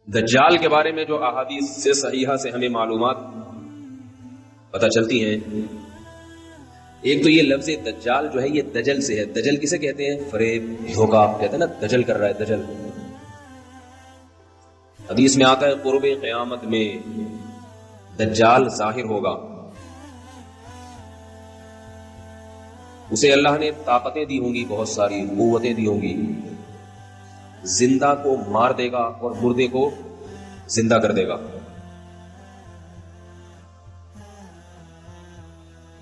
دجال کے بارے میں جو احادیث سے صحیحہ سے ہمیں معلومات پتہ چلتی ہیں، ایک تو یہ لفظ دجال جو ہے یہ دجل سے ہے۔ دجل کسے کہتے ہیں؟ فریب، دھوکہ کہتے ہیں نا، دجل کر رہا ہے، دجل۔ حدیث میں آتا ہے قرب قیامت میں دجال ظاہر ہوگا، اسے اللہ نے طاقتیں دی ہوں گی، بہت ساری قوتیں دی ہوں گی، زندہ کو مار دے گا اور مردے کو زندہ کر دے گا،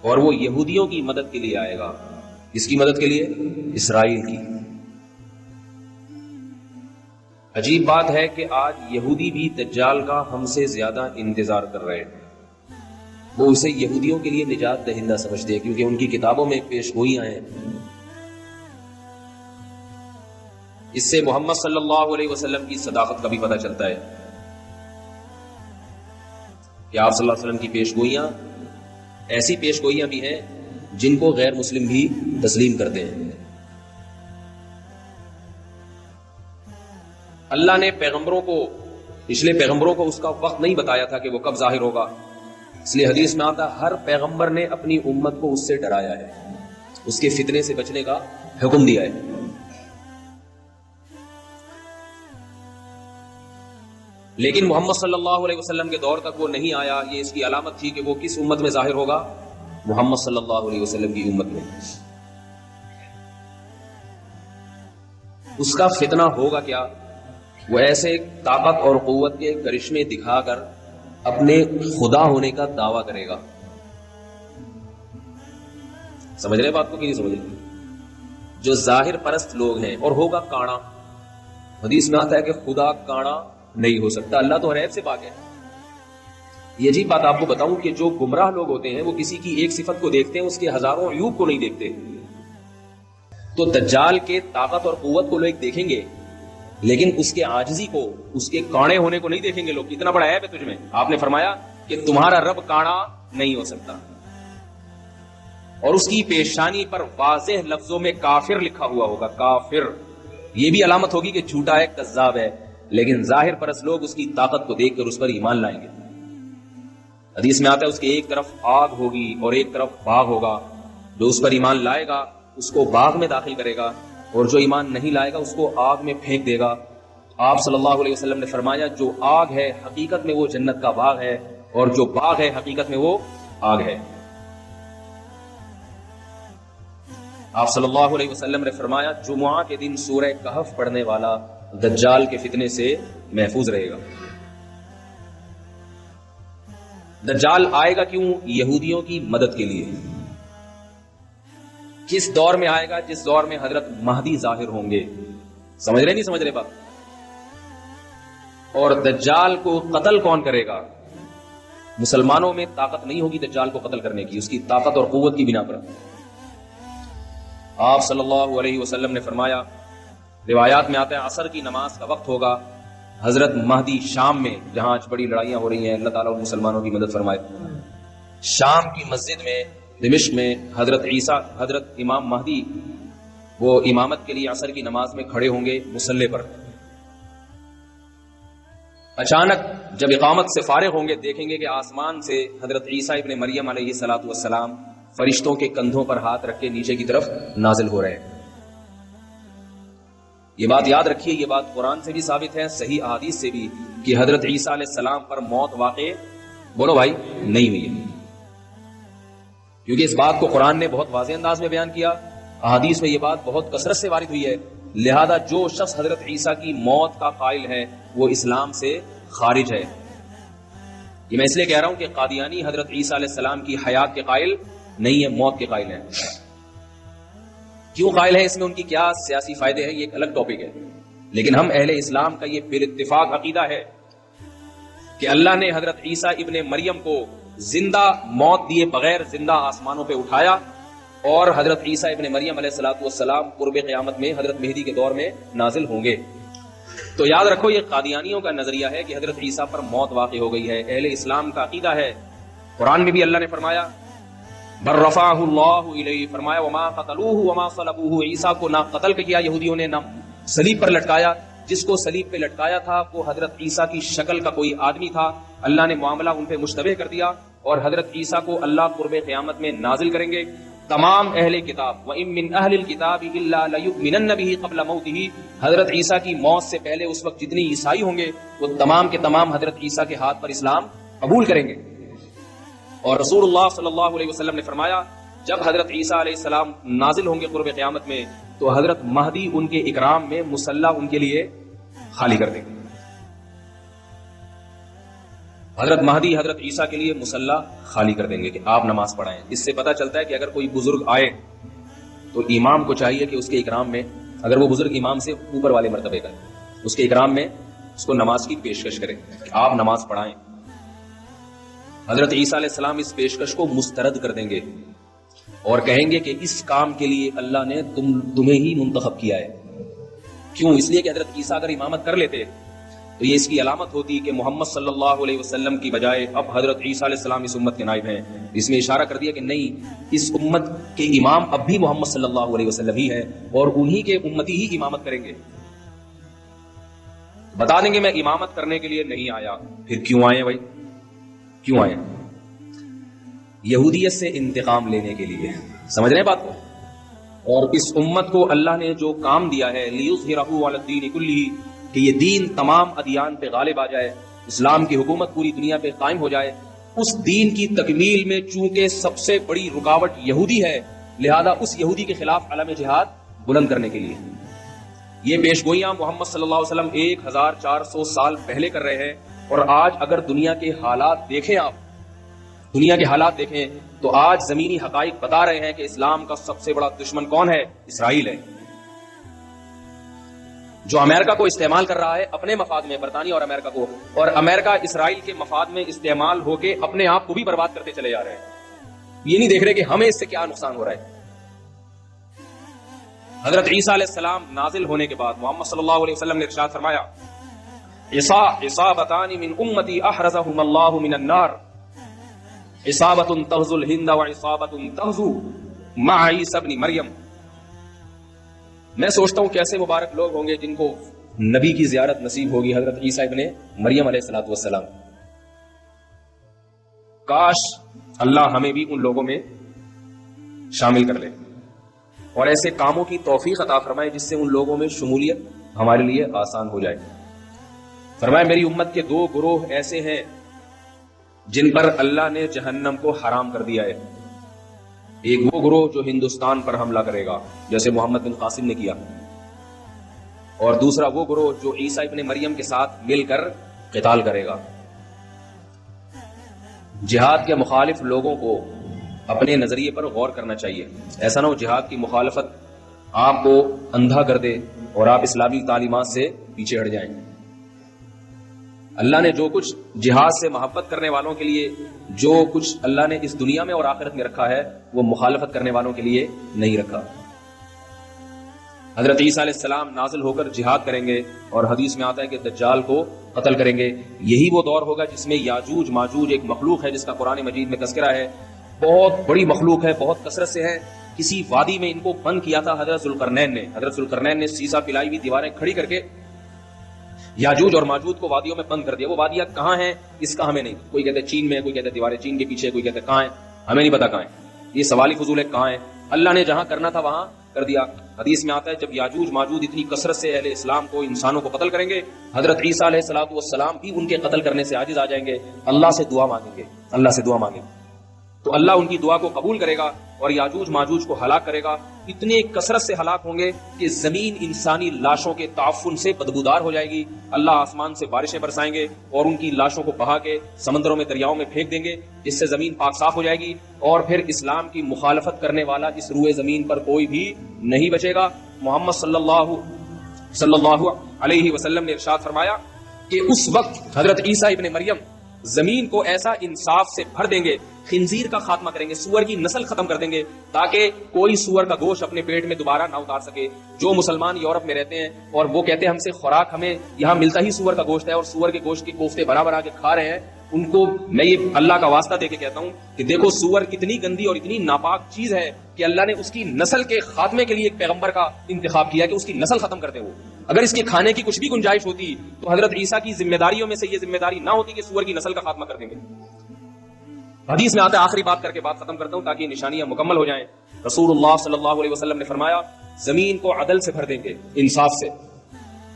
اور وہ یہودیوں کی مدد کے لیے آئے گا۔ کس کی مدد کے لیے؟ اسرائیل کی۔ عجیب بات ہے کہ آج یہودی بھی دجال کا ہم سے زیادہ انتظار کر رہے ہیں۔ وہ اسے یہودیوں کے لیے نجات دہندہ سمجھتے ہیں، کیونکہ ان کی کتابوں میں پیش گوئیاں ہیں۔ اس سے محمد صلی اللہ علیہ وسلم کی صداقت کا بھی پتہ چلتا ہے کہ آپ صلی اللہ علیہ وسلم کی پیش گوئیاں ایسی پیش گوئیاں بھی ہیں جن کو غیر مسلم بھی تسلیم کرتے ہیں۔ اللہ نے پیغمبروں کو، پچھلے پیغمبروں کو اس کا وقت نہیں بتایا تھا کہ وہ کب ظاہر ہوگا، اس لیے حدیث میں آتا ہر پیغمبر نے اپنی امت کو اس سے ڈرایا ہے، اس کے فتنے سے بچنے کا حکم دیا ہے۔ لیکن محمد صلی اللہ علیہ وسلم کے دور تک وہ نہیں آیا، یہ اس کی علامت تھی کہ وہ کس امت میں ظاہر ہوگا؟ محمد صلی اللہ علیہ وسلم کی امت میں۔ اس کا فتنہ ہوگا کیا؟ وہ ایسے طاقت اور قوت کے کرشمے دکھا کر اپنے خدا ہونے کا دعویٰ کرے گا۔ سمجھ رہے بات کو کہ نہیں سمجھ رہے؟ جو ظاہر پرست لوگ ہیں، اور ہوگا کانا۔ حدیث میں آتا ہے کہ خدا کانا نہیں ہو سکتا، اللہ تو ہر عیب سے پاک ہے۔ یہ عجیب بات آپ کو بتاؤں کہ جو گمراہ لوگ ہوتے ہیں وہ کسی کی ایک صفت کو دیکھتے ہیں، اس کے ہزاروں عیوب کو نہیں دیکھتے۔ تو دجال کے طاقت اور قوت کو لوگ دیکھیں گے، لیکن اس کے عاجزی کو، اس کے کاڑے ہونے کو نہیں دیکھیں گے لوگ۔ اتنا بڑا عیب ہے تجھ میں۔ آپ نے فرمایا کہ تمہارا رب کاڑا نہیں ہو سکتا، اور اس کی پیشانی پر واضح لفظوں میں کافر لکھا ہوا ہوگا، کافر۔ یہ بھی علامت ہوگی کہ جھوٹا ہے، کذاب ہے۔ لیکن ظاہر پرست لوگ اس کی طاقت کو دیکھ کر اس پر ایمان لائیں گے۔ حدیث میں آتا ہے اس کے ایک طرف آگ ہوگی اور ایک طرف باغ ہوگا، جو اس پر ایمان لائے گا اس کو باغ میں داخل کرے گا، اور جو ایمان نہیں لائے گا اس کو آگ میں پھینک دے گا۔ آپ صلی اللہ علیہ وسلم نے فرمایا جو آگ ہے حقیقت میں وہ جنت کا باغ ہے، اور جو باغ ہے حقیقت میں وہ آگ ہے۔ آپ صلی اللہ علیہ وسلم نے فرمایا جمعہ کے دن سورہ کہف پڑھنے والا دجال کے فتنے سے محفوظ رہے گا۔ دجال آئے گا کیوں؟ یہودیوں کی مدد کے لیے۔ کس دور میں آئے گا؟ جس دور میں حضرت مہدی ظاہر ہوں گے۔ سمجھ رہے نہیں سمجھ رہے بات؟ اور دجال کو قتل کون کرے گا؟ مسلمانوں میں طاقت نہیں ہوگی دجال کو قتل کرنے کی، اس کی طاقت اور قوت کی بنا پر۔ آپ صلی اللہ علیہ وسلم نے فرمایا، روایات میں آتا ہے عصر کی نماز کا وقت ہوگا، حضرت مہدی شام میں، جہاں آج بڑی لڑائیاں ہو رہی ہیں، اللہ تعالیٰ ان مسلمانوں کی مدد فرمائے، شام کی مسجد میں دمشق میں حضرت عیسیٰ، حضرت امام مہدی وہ امامت کے لیے عصر کی نماز میں کھڑے ہوں گے مصلی پر۔ اچانک جب اقامت سے فارغ ہوں گے دیکھیں گے کہ آسمان سے حضرت عیسیٰ ابن مریم علیہ الصلوۃ والسلام فرشتوں کے کندھوں پر ہاتھ رکھ کے نیچے کی طرف نازل ہو رہے ہیں۔ یہ بات یاد رکھیے، یہ بات قرآن سے بھی ثابت ہے، صحیح احادیث سے بھی، کہ حضرت عیسیٰ علیہ السلام پر موت واقع، بولو بھائی، نہیں ہوئی ہے، کیونکہ اس بات کو قرآن نے بہت واضح انداز میں بیان کیا، احادیث میں یہ بات بہت کثرت سے وارد ہوئی ہے۔ لہذا جو شخص حضرت عیسیٰ کی موت کا قائل ہے وہ اسلام سے خارج ہے۔ یہ میں اس لیے کہہ رہا ہوں کہ قادیانی حضرت عیسیٰ علیہ السلام کی حیات کے قائل نہیں ہے، موت کے قائل ہیں۔ کیوں قائل ہے، اس میں ان کی کیا سیاسی فائدے ہیں، یہ ایک الگ ٹاپک ہے، لیکن ہم اہل اسلام کا یہ بالاتفاق عقیدہ ہے کہ اللہ نے حضرت عیسیٰ ابن مریم کو زندہ، موت دیے بغیر زندہ آسمانوں پہ اٹھایا، اور حضرت عیسیٰ ابن مریم علیہ الصلوۃ والسلام قرب قیامت میں حضرت مہدی کے دور میں نازل ہوں گے۔ تو یاد رکھو یہ قادیانیوں کا نظریہ ہے کہ حضرت عیسیٰ پر موت واقع ہو گئی ہے، اہل اسلام کا عقیدہ ہے۔ قرآن میں بھی اللہ نے فرمایا بل رفعہ اللہ الیہ، فرمایا وما قتلوہ وما صلبوہ، عیسیٰ کو نہ قتل کیا یہودیوں نے، نہ صلیب پر لٹکایا، جس کو صلیب پہ لٹکایا تھا وہ حضرت عیسیٰ کی شکل کا کوئی آدمی تھا. اللہ نے معاملہ ان پہ مشتبہ کر دیا اور حضرت عیسیٰ کو اللہ قرب قیامت میں نازل کریں گے. تمام اہل کتاب وَإِن مِّنْ أَهْلِ الْكِتَابِ إِلَّا لَيُؤْمِنَنَّ بِهِ قَبْلَ مَوْتِهِ, حضرت عیسیٰ کی موت سے پہلے اس وقت جتنی عیسائی ہوں گے وہ تمام کے تمام حضرت عیسیٰ کے ہاتھ پر اسلام قبول کریں گے. اور رسول اللہ صلی اللہ علیہ وسلم نے فرمایا جب حضرت عیسیٰ علیہ السلام نازل ہوں گے قرب قیامت میں تو حضرت مہدی ان کے اکرام میں مصلی ان کے لیے خالی کر دیں گے. حضرت مہدی حضرت عیسیٰ کے لیے مصلی خالی کر دیں گے کہ آپ نماز پڑھائیں. اس سے پتہ چلتا ہے کہ اگر کوئی بزرگ آئے تو امام کو چاہیے کہ اس کے اکرام میں, اگر وہ بزرگ امام سے اوپر والے مرتبے کا ہے, اس کے اکرام میں اس کو نماز کی پیشکش کرے کہ آپ نماز پڑھائیں. حضرت عیسیٰ علیہ السلام اس پیشکش کو مسترد کر دیں گے اور کہیں گے کہ اس کام کے لیے اللہ نے تمہیں ہی منتخب کیا ہے. کیوں؟ اس لیے کہ حضرت عیسیٰ اگر امامت کر لیتے تو یہ اس کی علامت ہوتی کہ محمد صلی اللہ علیہ وسلم کی بجائے اب حضرت عیسیٰ علیہ السلام اس امت کے نائب ہیں. اس میں اشارہ کر دیا کہ نہیں, اس امت کے امام اب بھی محمد صلی اللہ علیہ وسلم ہی ہے اور انہی کے امتی ہی امامت کریں گے. بتا دیں گے میں امامت کرنے کے لیے نہیں آیا. پھر کیوں آئے بھائی, کیوں آئے؟ یہودیت سے انتقام لینے کے لیے. سمجھ رہے ہیں بات کو؟ اور اس امت کو اللہ نے جو کام دیا ہے لیظہرہ علی الدین کلہ, کہ یہ دین تمام ادیان پہ غالب آ جائے, اسلام کی حکومت پوری دنیا پہ قائم ہو جائے. اس دین کی تکمیل میں چونکہ سب سے بڑی رکاوٹ یہودی ہے, لہذا اس یہودی کے خلاف علم جہاد بلند کرنے کے لیے یہ پیشگوئیاں محمد صلی اللہ علیہ وسلم 1400 سال پہلے کر رہے ہیں. اور آج اگر دنیا کے حالات دیکھیں, آپ دنیا کے حالات دیکھیں تو آج زمینی حقائق بتا رہے ہیں کہ اسلام کا سب سے بڑا دشمن کون ہے؟ اسرائیل ہے, جو امریکہ کو استعمال کر رہا ہے اپنے مفاد میں, برطانیہ اور امریکہ کو, اور امریکہ اسرائیل کے مفاد میں استعمال ہو کے اپنے آپ کو بھی برباد کرتے چلے جا رہے ہیں. یہ نہیں دیکھ رہے کہ ہمیں اس سے کیا نقصان ہو رہا ہے. حضرت عیسیٰ علیہ السلام نازل ہونے کے بعد محمد صلی اللہ علیہ وسلم نے ارشاد فرمایا عصابتان من امتی احرزہم اللہ من النار, عصابت تغزو الہند وعصابت تغزو مع عیسی ابن مریم. میں سوچتا ہوں کیسے مبارک لوگ ہوں گے جن کو نبی کی زیارت نصیب ہوگی, حضرت عیسیٰ ابن مریم علیہ الصلوۃ والسلام. کاش اللہ ہمیں بھی ان لوگوں میں شامل کر لے اور ایسے کاموں کی توفیق عطا فرمائے جس سے ان لوگوں میں شمولیت ہمارے لیے آسان ہو جائے. فرمایا میری امت کے 2 گروہ ایسے ہیں جن پر اللہ نے جہنم کو حرام کر دیا ہے. ایک وہ گروہ جو ہندوستان پر حملہ کرے گا جیسے محمد بن قاسم نے کیا, اور دوسرا وہ گروہ جو عیسیٰ ابن مریم کے ساتھ مل کر قتال کرے گا. جہاد کے مخالف لوگوں کو اپنے نظریے پر غور کرنا چاہیے. ایسا نہ ہو جہاد کی مخالفت آپ کو اندھا کر دے اور آپ اسلامی تعلیمات سے پیچھے ہٹ جائیں. اللہ نے جو کچھ جہاد سے محبت کرنے والوں کے لیے, جو کچھ اللہ نے اس دنیا میں اور آخرت میں رکھا ہے, وہ مخالفت کرنے والوں کے لیے نہیں رکھا. حضرت عیسیٰ علیہ السلام نازل ہو کر جہاد کریں گے اور حدیث میں آتا ہے کہ دجال کو قتل کریں گے. یہی وہ دور ہوگا جس میں یاجوج ماجوج ایک مخلوق ہے جس کا قرآن مجید میں تذکرہ ہے. بہت بڑی مخلوق ہے, بہت کثرت سے ہے. کسی وادی میں ان کو بند کیا تھا حضرت ذوالقرنین نے. حضرت ذوالقرنین نے سیسا پلائی ہوئی دیواریں کھڑی کر کے یاجوج اور ماجوج کو وادیوں میں بند کر دیا. وہ وادیاں کہاں ہیں اس کا ہمیں نہیں, کوئی کہتے چین میں, کوئی کہتے دیواریں چین کے پیچھے, کوئی کہتے کہاں ہیں, ہمیں نہیں پتا کہاں ہیں. یہ سوالی فضول ہے کہاں ہے. اللہ نے جہاں کرنا تھا وہاں کر دیا. حدیث میں آتا ہے جب یاجوج ماجوج اتنی کثرت سے اہل اسلام کو, انسانوں کو قتل کریں گے, حضرت عیسیٰ علیہ الصلوۃ والسلام بھی ان کے قتل کرنے سے عاجز آ جائیں گے. اللہ سے دعا مانگیں گے, اللہ سے دعا مانگیں تو اللہ ان کی دعا کو قبول کرے گا اور یاجوج ماجوج کو ہلاک کرے گا. اتنے کثرت سے ہلاک ہوں گے کہ زمین انسانی لاشوں کے تعفن سے بدبودار ہو جائے گی. اللہ آسمان سے بارشیں برسائیں گے اور ان کی لاشوں کو بہا کے سمندروں میں, دریاؤں میں پھینک دیں گے, جس سے زمین پاک صاف ہو جائے گی. اور پھر اسلام کی مخالفت کرنے والا اس روئے زمین پر کوئی بھی نہیں بچے گا. محمد صلی اللہ علیہ وسلم نے ارشاد فرمایا کہ اس وقت حضرت عیسیٰ ابن مریم زمین کو ایسا انصاف سے بھر دیں گے, خنزیر کا خاتمہ کریں گے, سور کی نسل ختم کر دیں گے تاکہ کوئی سور کا گوشت اپنے پیٹ میں دوبارہ نہ اتار سکے. جو مسلمان یورپ میں رہتے ہیں اور وہ کہتے ہیں ہم سے خوراک ہمیں یہاں ملتا ہی سور کا گوشت ہے اور سور کے گوشت کی کوفتے بنا بنا کے کھا رہے ہیں, ان کو میں یہ اللہ کا واسطہ دے کے کہتا ہوں کہ دیکھو سور کتنی گندی اور اتنی ناپاک چیز ہے کہ اللہ نے اس کی نسل کے خاتمے کے لیے ایک پیغمبر کا انتخاب کیا کہ اس کی نسل ختم کر دے وہ. اگر اس کے کھانے کی کچھ بھی گنجائش ہوتی تو حضرت عیسیٰ کی ذمہ داریوں میں سے یہ ذمہ داری نہ ہوتی کہ سور کی نسل کا خاتمہ کر دیں گے. حدیث میں آتا ہے, آخری بات کر کے بات ختم کرتا ہوں تاکہ یہ نشانیاں مکمل ہو جائیں. رسول اللہ صلی اللہ علیہ وسلم نے فرمایا زمین کو عدل سے بھر دیں گے, انصاف سے,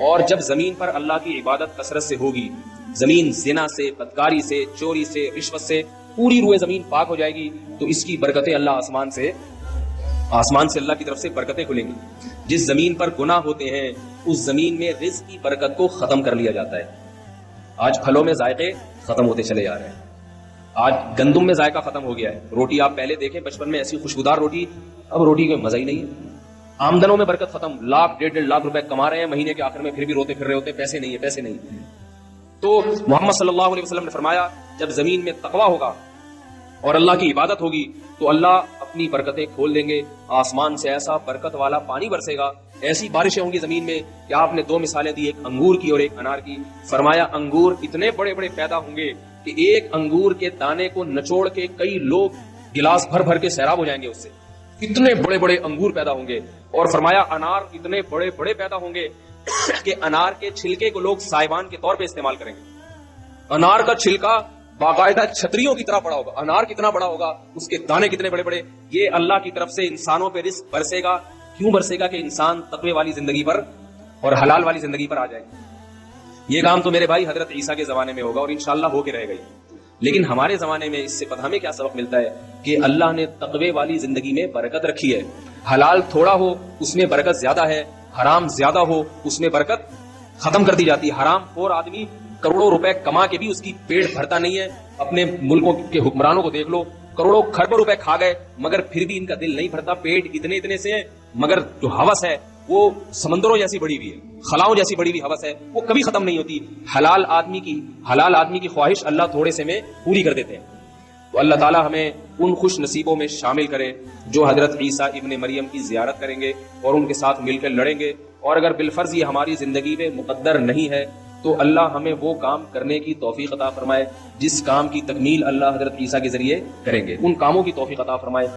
اور جب زمین پر اللہ کی عبادت کثرت سے ہوگی, زمین زنا سے, بدکاری سے, چوری سے, رشوت سے پوری روئے زمین پاک ہو جائے گی, تو اس کی برکتیں اللہ آسمان سے اللہ کی طرف سے برکتیں کھلیں گی. جس زمین پر گناہ ہوتے ہیں اس زمین میں رزق کی برکت کو ختم کر لیا جاتا ہے. آج پھلوں میں ذائقے ختم ہوتے چلے جا رہے ہیں, آج گندم میں ذائقہ ختم ہو گیا ہے. روٹی آپ پہلے دیکھیں بچپن میں ایسی خوشبودار روٹی, اب روٹی کا مزہ ہی نہیں ہے. آمدنوں میں برکت ختم, لاکھ 1.5 لاکھ روپے کما رہے ہیں, مہینے کے آخر میں پھر بھی روتے پھر رہے ہوتے, پیسے نہیں. تو محمد صلی اللہ علیہ وسلم نے فرمایا جب زمین میں تقویٰ ہوگا اور اللہ کی عبادت ہوگی تو اللہ اپنی برکتیں کھول دیں گے. آسمان سے ایسا برکت والا پانی برسے گا, ایسی بارشیں ہوں گی زمین میں کہ آپ نے 2 مثالیں دی, ایک انگور کی اور ایک انار کی. فرمایا انگور اتنے بڑے بڑے پیدا ہوں گے کہ ایک انگور کے دانے کو نچوڑ کے کئی لوگ گلاس بھر بھر کے سیراب ہو جائیں گے اس سے, اتنے بڑے بڑے انگور پیدا ہوں گے. اور فرمایا انار اتنے بڑے بڑے پیدا ہوں گے کہ انار کے چھلکے کو لوگ سائبان کے طور پہ استعمال کریں گے. انار کا چھلکا باقاعدہ چھتریوں کی طرح بڑا ہوگا. انار کتنا بڑا ہوگا, اس کے دانے کتنے بڑے بڑے. یہ اللہ کی طرف سے انسانوں پہ رزق برسے گا. کیوں برسے گا؟ کہ انسان تقوی والی زندگی پر اور حلال والی زندگی پر آ جائے. یہ کام تو میرے بھائی حضرت عیسیٰ کے زمانے میں ہوگا اور انشاءاللہ ہو کے رہے گا. لیکن ہمارے زمانے میں اس سے پتہ ہمیں کیا سبق ملتا ہے کہ اللہ نے تقوی والی زندگی میں برکت رکھی ہے. حلال تھوڑا ہو اس میں برکت زیادہ ہے, حرام زیادہ ہو اس میں برکت ختم کر دی جاتی ہے. حرام خور آدمی کروڑوں روپے کما کے بھی اس کی پیٹ بھرتا نہیں ہے. اپنے ملکوں کے حکمرانوں کو دیکھ لو, کروڑوں کھربوں روپے کھا گئے مگر پھر بھی ان کا دل نہیں بھرتا. پیٹ اتنے سے ہیں مگر جو ہوس ہے وہ سمندروں جیسی بڑی ہوئی ہے, خلاؤں جیسی بڑی ہوئی ہوس ہے, وہ کبھی ختم نہیں ہوتی. حلال آدمی کی خواہش اللہ تھوڑے سے میں پوری کر دیتے ہیں. تو اللہ تعالی ہمیں ان خوش نصیبوں میں شامل کرے جو حضرت عیسیٰ ابن مریم کی زیارت کریں گے اور ان کے ساتھ مل کر لڑیں گے. اور اگر بالفرض یہ ہماری زندگی میں مقدر نہیں ہے تو اللہ ہمیں وہ کام کرنے کی توفیق عطا فرمائے جس کام کی تکمیل اللہ حضرت عیسیٰ کے ذریعے کریں گے. ان کاموں کی توفیق عطا فرمائے.